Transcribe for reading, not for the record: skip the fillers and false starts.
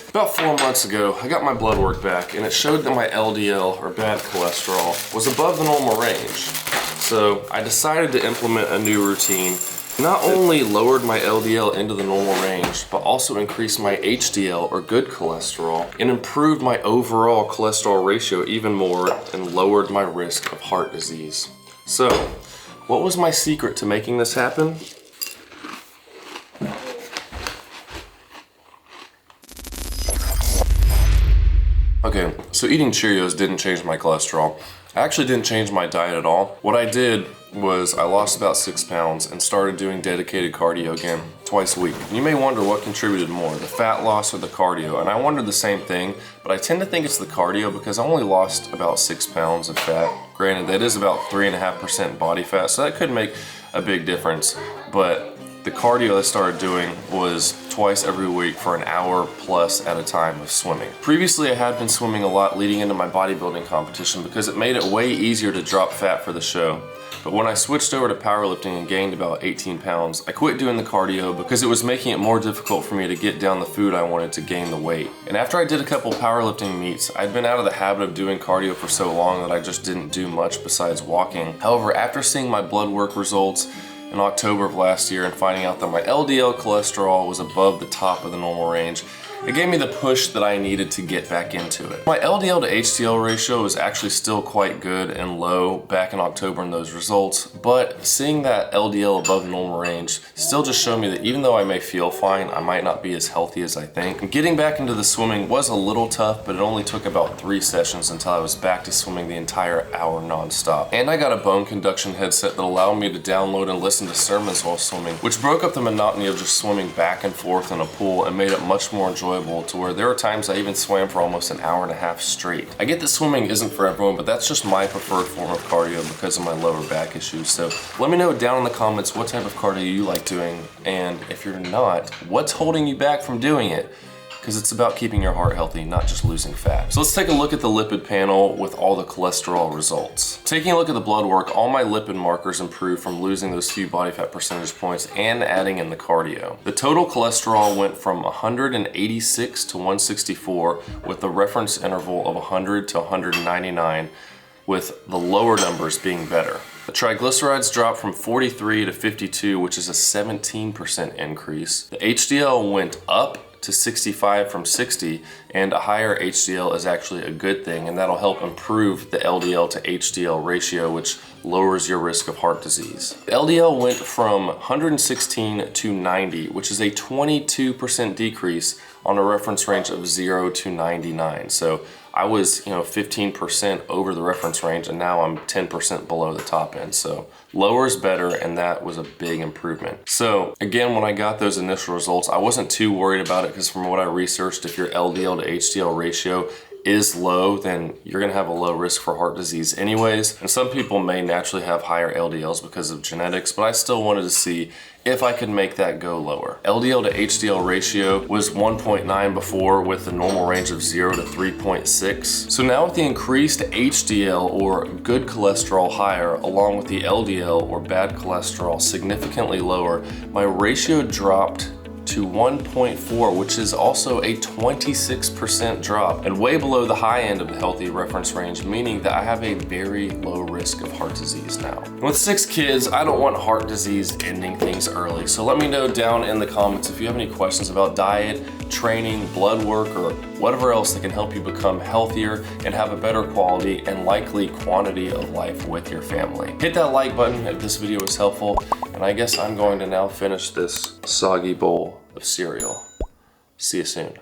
About 4 months ago, I got my blood work back and it showed that my LDL, or bad cholesterol, was above the normal range. So I decided to implement a new routine. Not only lowered my LDL into the normal range, but also increased my HDL, or good cholesterol, and improved my overall cholesterol ratio even more and lowered my risk of heart disease. So, what was my secret to making this happen? Okay, so eating Cheerios didn't change my cholesterol. I actually didn't change my diet at all. What I did was I lost about 6 pounds and started doing dedicated cardio again, twice a week. You may wonder what contributed more, the fat loss or the cardio, and I wondered the same thing, but I tend to think it's the cardio because I only lost about 6 pounds of fat. Granted, that is about 3.5% body fat, so that could make a big difference, but the cardio I started doing was twice every week for an hour plus at a time of swimming. Previously, I had been swimming a lot leading into my bodybuilding competition because it made it way easier to drop fat for the show. But when I switched over to powerlifting and gained about 18 pounds, I quit doing the cardio because it was making it more difficult for me to get down the food I wanted to gain the weight. And after I did a couple powerlifting meets, I'd been out of the habit of doing cardio for so long that I just didn't do much besides walking. However, after seeing my blood work results in October of last year and finding out that my LDL cholesterol was above the top of the normal range, it gave me the push that I needed to get back into it. My LDL to HDL ratio was actually still quite good and low back in October in those results, but seeing that LDL above the normal range still just showed me that even though I may feel fine, I might not be as healthy as I think. And getting back into the swimming was a little tough, but it only took about 3 sessions until I was back to swimming the entire hour nonstop. And I got a bone conduction headset that allowed me to download and listen to sermons while swimming, which broke up the monotony of just swimming back and forth in a pool and made it much more enjoyable, to where there were times I even swam for almost an hour and a half straight. I get that swimming isn't for everyone, but that's just my preferred form of cardio because of my lower back issues. So let me know down in the comments what type of cardio you like doing, and if you're not, what's holding you back from doing it? Because it's about keeping your heart healthy, not just losing fat. So let's take a look at the lipid panel with all the cholesterol results. Taking a look at the blood work, all my lipid markers improved from losing those few body fat percentage points and adding in the cardio. The total cholesterol went from 186 to 164 with the reference interval of 100 to 199, with the lower numbers being better. The triglycerides dropped from 43 to 52, which is a 17% increase. The HDL went up to 65 from 60, and a higher HDL is actually a good thing, and that'll help improve the LDL to HDL ratio, which lowers your risk of heart disease. The LDL went from 116 to 90, which is a 22% decrease on a reference range of 0 to 99. So I was, 15% over the reference range, and now I'm 10% below the top end. So lower is better, and that was a big improvement. So again, when I got those initial results, I wasn't too worried about it because from what I researched, if your LDL to HDL ratio is low, then you're gonna have a low risk for heart disease anyways. And some people may naturally have higher LDLs because of genetics, but I still wanted to see if I could make that go lower. LDL to HDL ratio was 1.9 before, with the normal range of 0 to 3.6. So now with the increased HDL, or good cholesterol, higher, along with the LDL, or bad cholesterol, significantly lower, my ratio dropped to 1.4, which is also a 26% drop and way below the high end of the healthy reference range, meaning that I have a very low risk of heart disease now. With 6 kids, I don't want heart disease ending things early, so let me know down in the comments if you have any questions about diet, training, blood work, or whatever else that can help you become healthier and have a better quality and likely quantity of life with your family. Hit that like button if this video was helpful, and I guess I'm going to now finish this soggy bowl of cereal. See you soon.